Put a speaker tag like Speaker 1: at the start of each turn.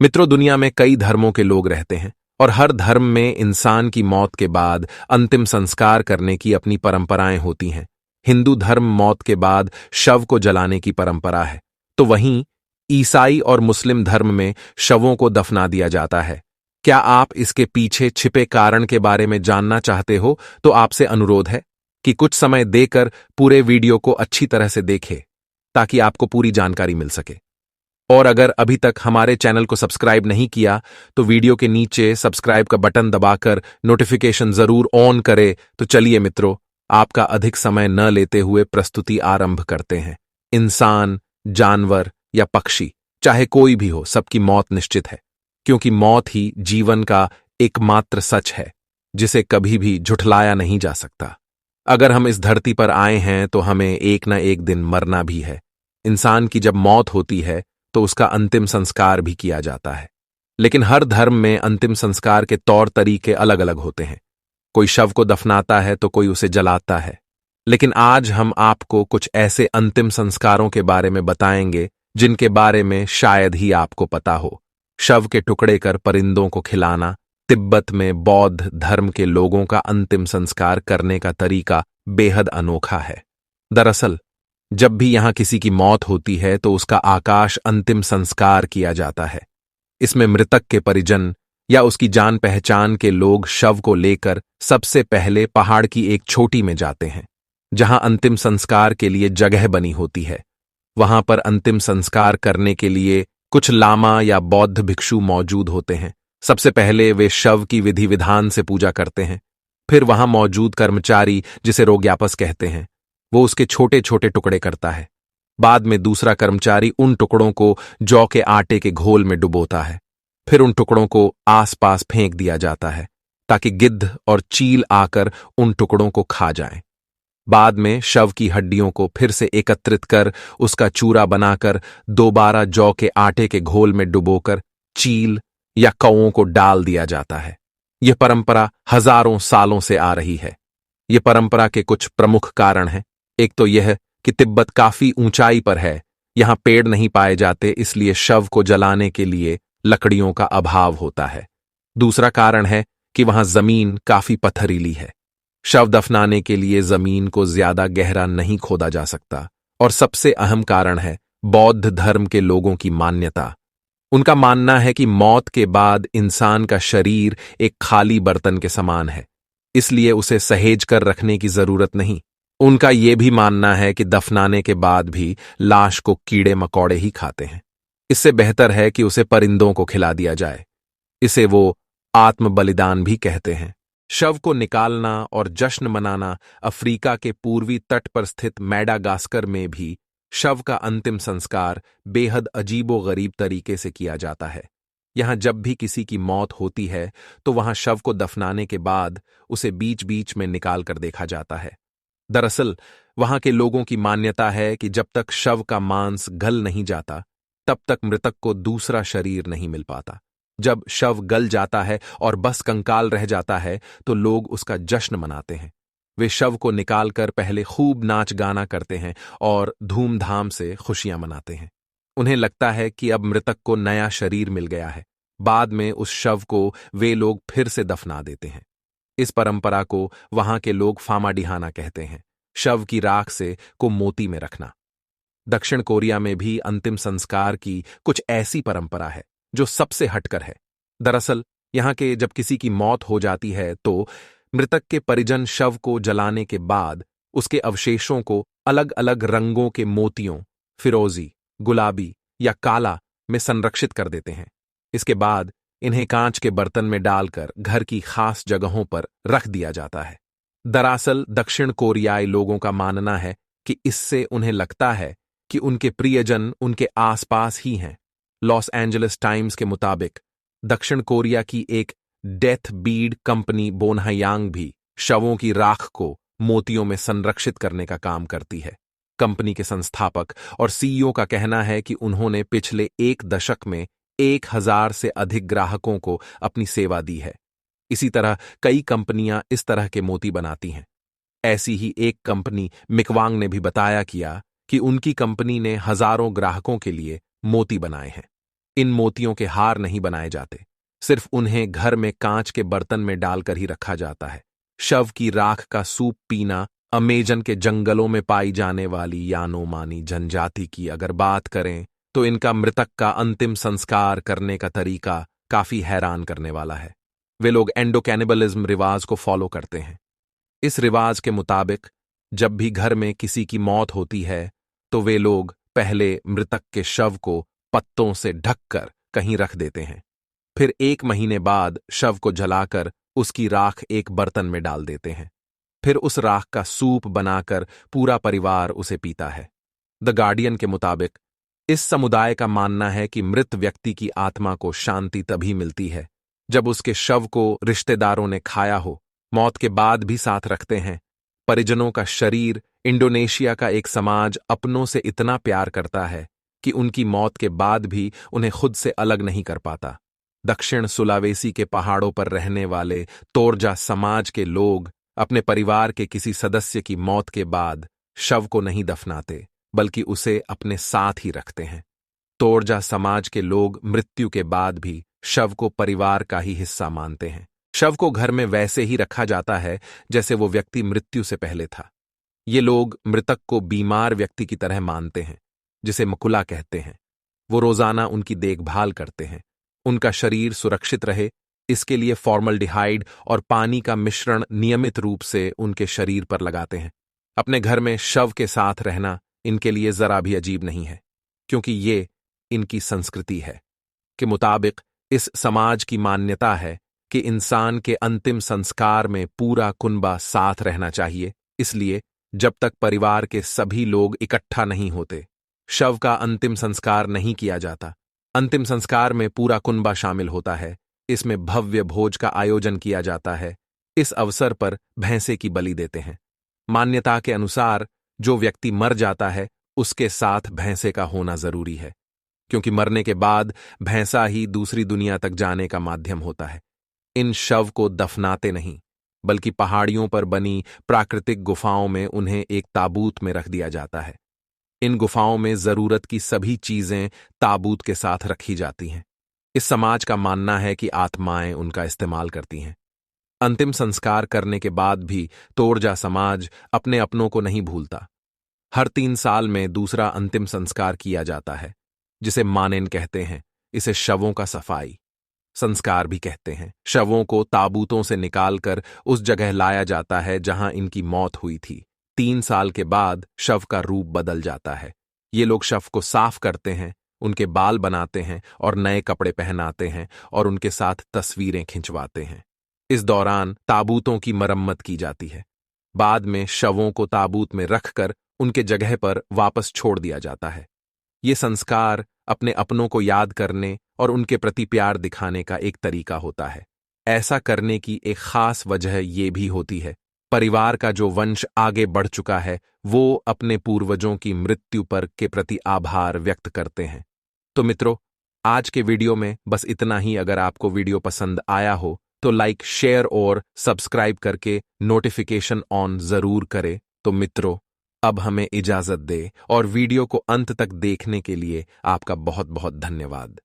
Speaker 1: मित्रों, दुनिया में कई धर्मों के लोग रहते हैं और हर धर्म में इंसान की मौत के बाद अंतिम संस्कार करने की अपनी परंपराएं होती हैं। हिंदू धर्म मौत के बाद शव को जलाने की परंपरा है, तो वहीं ईसाई और मुस्लिम धर्म में शवों को दफना दिया जाता है। क्या आप इसके पीछे छिपे कारण के बारे में जानना चाहते हो तो आपसे अनुरोध है कि कुछ समय देकर पूरे वीडियो को अच्छी तरह से देखें ताकि आपको पूरी जानकारी मिल सके। और अगर अभी तक हमारे चैनल को सब्सक्राइब नहीं किया तो वीडियो के नीचे सब्सक्राइब का बटन दबाकर नोटिफिकेशन जरूर ऑन करें। तो चलिए मित्रों, आपका अधिक समय न लेते हुए प्रस्तुति आरंभ करते हैं। इंसान, जानवर या पक्षी, चाहे कोई भी हो, सबकी मौत निश्चित है, क्योंकि मौत ही जीवन का एकमात्र सच है जिसे कभी भी झुठलाया नहीं जा सकता। अगर हम इस धरती पर आए हैं तो हमें एक न एक दिन मरना भी है। इंसान की जब मौत होती है तो उसका अंतिम संस्कार भी किया जाता है, लेकिन हर धर्म में अंतिम संस्कार के तौर तरीके अलग अलग होते हैं। कोई शव को दफनाता है तो कोई उसे जलाता है। लेकिन आज हम आपको कुछ ऐसे अंतिम संस्कारों के बारे में बताएंगे जिनके बारे में शायद ही आपको पता हो। शव के टुकड़े कर परिंदों को खिलाना। तिब्बत में बौद्ध धर्म के लोगों का अंतिम संस्कार करने का तरीका बेहद अनोखा है। दरअसल जब भी यहां किसी की मौत होती है तो उसका आकाश अंतिम संस्कार किया जाता है। इसमें मृतक के परिजन या उसकी जान पहचान के लोग शव को लेकर सबसे पहले पहाड़ की एक चोटी में जाते हैं, जहां अंतिम संस्कार के लिए जगह बनी होती है। वहां पर अंतिम संस्कार करने के लिए कुछ लामा या बौद्ध भिक्षु मौजूद होते हैं। सबसे पहले वे शव की विधि विधान से पूजा करते हैं। फिर वहां मौजूद कर्मचारी, जिसे रोग्यापस कहते हैं, वो उसके छोटे छोटे टुकड़े करता है। बाद में दूसरा कर्मचारी उन टुकड़ों को जौ के आटे के घोल में डुबोता है। फिर उन टुकड़ों को आसपास फेंक दिया जाता है ताकि गिद्ध और चील आकर उन टुकड़ों को खा जाएं। बाद में शव की हड्डियों को फिर से एकत्रित कर उसका चूरा बनाकर दोबारा जौ के आटे के घोल में डुबोकर चील या कौओं को डाल दिया जाता है। यह परंपरा हजारों सालों से आ रही है। यह परंपरा के कुछ प्रमुख कारण हैं। एक तो यह कि तिब्बत काफी ऊंचाई पर है, यहां पेड़ नहीं पाए जाते, इसलिए शव को जलाने के लिए लकड़ियों का अभाव होता है। दूसरा कारण है कि वहां जमीन काफी पथरीली है। शव दफनाने के लिए जमीन को ज्यादा गहरा नहीं खोदा जा सकता। और सबसे अहम कारण है बौद्ध धर्म के लोगों की मान्यता। उनका मानना है कि मौत के बाद इंसान का शरीर एक खाली बर्तन के समान है, इसलिए उसे सहेज कर रखने की जरूरत नहीं। उनका यह भी मानना है कि दफनाने के बाद भी लाश को कीड़े मकोड़े ही खाते हैं। इससे बेहतर है कि उसे परिंदों को खिला दिया जाए। इसे वो आत्म बलिदान भी कहते हैं। शव को निकालना और जश्न मनाना। अफ्रीका के पूर्वी तट पर स्थित मैडागास्कर में भी शव का अंतिम संस्कार बेहद अजीबोगरीब तरीके से किया जाता है। यहां जब भी किसी की मौत होती है तो वहां शव को दफनाने के बाद उसे बीच बीच में निकाल कर देखा जाता है। दरअसल वहां के लोगों की मान्यता है कि जब तक शव का मांस गल नहीं जाता तब तक मृतक को दूसरा शरीर नहीं मिल पाता। जब शव गल जाता है और बस कंकाल रह जाता है तो लोग उसका जश्न मनाते हैं। वे शव को निकालकर पहले खूब नाच गाना करते हैं और धूमधाम से खुशियां मनाते हैं। उन्हें लगता है कि अब मृतक को नया शरीर मिल गया है। बाद में उस शव को वे लोग फिर से दफना देते हैं। इस परंपरा को वहां के लोग फामाडिहाना कहते हैं, शव की राख से को मोती में रखना। दक्षिण कोरिया में भी अंतिम संस्कार की कुछ ऐसी परंपरा है जो सबसे हटकर है। दरअसल यहां के जब किसी की मौत हो जाती है तो मृतक के परिजन शव को जलाने के बाद उसके अवशेषों को अलग अलग रंगों के मोतियों, फिरोजी, गुलाबी या काला में संरक्षित कर देते हैं। इसके बाद इन्हें कांच के बर्तन में डालकर घर की खास जगहों पर रख दिया जाता है। दरअसल दक्षिण कोरियाई लोगों का मानना है कि इससे उन्हें लगता है कि उनके प्रियजन उनके आसपास ही हैं। लॉस एंजलिस टाइम्स के मुताबिक दक्षिण कोरिया की एक डेथ बीड कंपनी बोनहयांग भी शवों की राख को मोतियों में संरक्षित करने का काम करती है। कंपनी के संस्थापक और सीईओ का कहना है कि उन्होंने पिछले एक दशक में 1000 से अधिक ग्राहकों को अपनी सेवा दी है। इसी तरह कई कंपनियां इस तरह के मोती बनाती हैं। ऐसी ही एक कंपनी मिकवांग ने भी बताया किया कि उनकी कंपनी ने हजारों ग्राहकों के लिए मोती बनाए हैं। इन मोतियों के हार नहीं बनाए जाते, सिर्फ उन्हें घर में कांच के बर्तन में डालकर ही रखा जाता है। शव की राख का सूप पीना अमेजन के जंगलों में पाई जाने वाली यानोमानी जनजाति की अगर बात करें तो इनका मृतक का अंतिम संस्कार करने का तरीका काफी हैरान करने वाला है। वे लोग एंडोकैनिबलिज्म रिवाज को फॉलो करते हैं। इस रिवाज के मुताबिक जब भी घर में किसी की मौत होती है तो वे लोग पहले मृतक के शव को पत्तों से ढककर कहीं रख देते हैं, फिर 1 महीने बाद शव को जलाकर उसकी राख एक बर्तन में डाल देते हैं, फिर उस राख का सूप बनाकर पूरा परिवार उसे पीता है। द गार्डियन के मुताबिक इस समुदाय का मानना है कि मृत व्यक्ति की आत्मा को शांति तभी मिलती है जब उसके शव को रिश्तेदारों ने खाया हो, मौत के बाद भी साथ रखते हैं। परिजनों का शरीर इंडोनेशिया का एक समाज अपनों से इतना प्यार करता है कि उनकी मौत के बाद भी उन्हें खुद से अलग नहीं कर पाता। दक्षिण सुलावेसी के पहाड़ों पर रहने वाले तोरजा समाज के लोग अपने परिवार के किसी सदस्य की मौत के बाद शव को नहीं दफनाते, बल्कि उसे अपने साथ ही रखते हैं। तोरजा समाज के लोग मृत्यु के बाद भी शव को परिवार का ही हिस्सा मानते हैं। शव को घर में वैसे ही रखा जाता है जैसे वो व्यक्ति मृत्यु से पहले था। ये लोग मृतक को बीमार व्यक्ति की तरह मानते हैं, जिसे मकुला कहते हैं। वो रोजाना उनकी देखभाल करते हैं, उनका शरीर सुरक्षित रहे इसके लिए फॉर्मल्डिहाइड और पानी का मिश्रण नियमित रूप से उनके शरीर पर लगाते हैं। अपने घर में शव के साथ रहना इनके लिए जरा भी अजीब नहीं है, क्योंकि ये इनकी संस्कृति है। के मुताबिक इस समाज की मान्यता है कि इंसान के अंतिम संस्कार में पूरा कुनबा साथ रहना चाहिए, इसलिए जब तक परिवार के सभी लोग इकट्ठा नहीं होते शव का अंतिम संस्कार नहीं किया जाता। अंतिम संस्कार में पूरा कुनबा शामिल होता है। इसमें भव्य भोज का आयोजन किया जाता है। इस अवसर पर भैंसे की बलि देते हैं। मान्यता के अनुसार जो व्यक्ति मर जाता है उसके साथ भैंसे का होना जरूरी है, क्योंकि मरने के बाद भैंसा ही दूसरी दुनिया तक जाने का माध्यम होता है। इन शव को दफनाते नहीं, बल्कि पहाड़ियों पर बनी प्राकृतिक गुफाओं में उन्हें एक ताबूत में रख दिया जाता है। इन गुफाओं में जरूरत की सभी चीजें ताबूत के साथ रखी जाती हैं। इस समाज का मानना है कि आत्माएं उनका इस्तेमाल करती हैं। अंतिम संस्कार करने के बाद भी तोरजा समाज अपने अपनों को नहीं भूलता। हर 3 साल में दूसरा अंतिम संस्कार किया जाता है, जिसे मानेन कहते हैं। इसे शवों का सफाई संस्कार भी कहते हैं। शवों को ताबूतों से निकालकर उस जगह लाया जाता है जहां इनकी मौत हुई थी। 3 साल के बाद शव का रूप बदल जाता है। ये लोग शव को साफ करते हैं, उनके बाल बनाते हैं और नए कपड़े पहनाते हैं और उनके साथ तस्वीरें खिंचवाते हैं। इस दौरान ताबूतों की मरम्मत की जाती है। बाद में शवों को ताबूत में रखकर उनके जगह पर वापस छोड़ दिया जाता है। ये संस्कार अपने अपनों को याद करने और उनके प्रति प्यार दिखाने का एक तरीका होता है। ऐसा करने की एक खास वजह ये भी होती है, परिवार का जो वंश आगे बढ़ चुका है वो अपने पूर्वजों की मृत्यु पर के प्रति आभार व्यक्त करते हैं। तो मित्रों, आज के वीडियो में बस इतना ही। अगर आपको वीडियो पसंद आया हो तो लाइक, शेयर और सब्सक्राइब करके नोटिफिकेशन ऑन जरूर करें। तो मित्रों, अब हमें इजाजत दे और वीडियो को अंत तक देखने के लिए आपका बहुत बहुत धन्यवाद।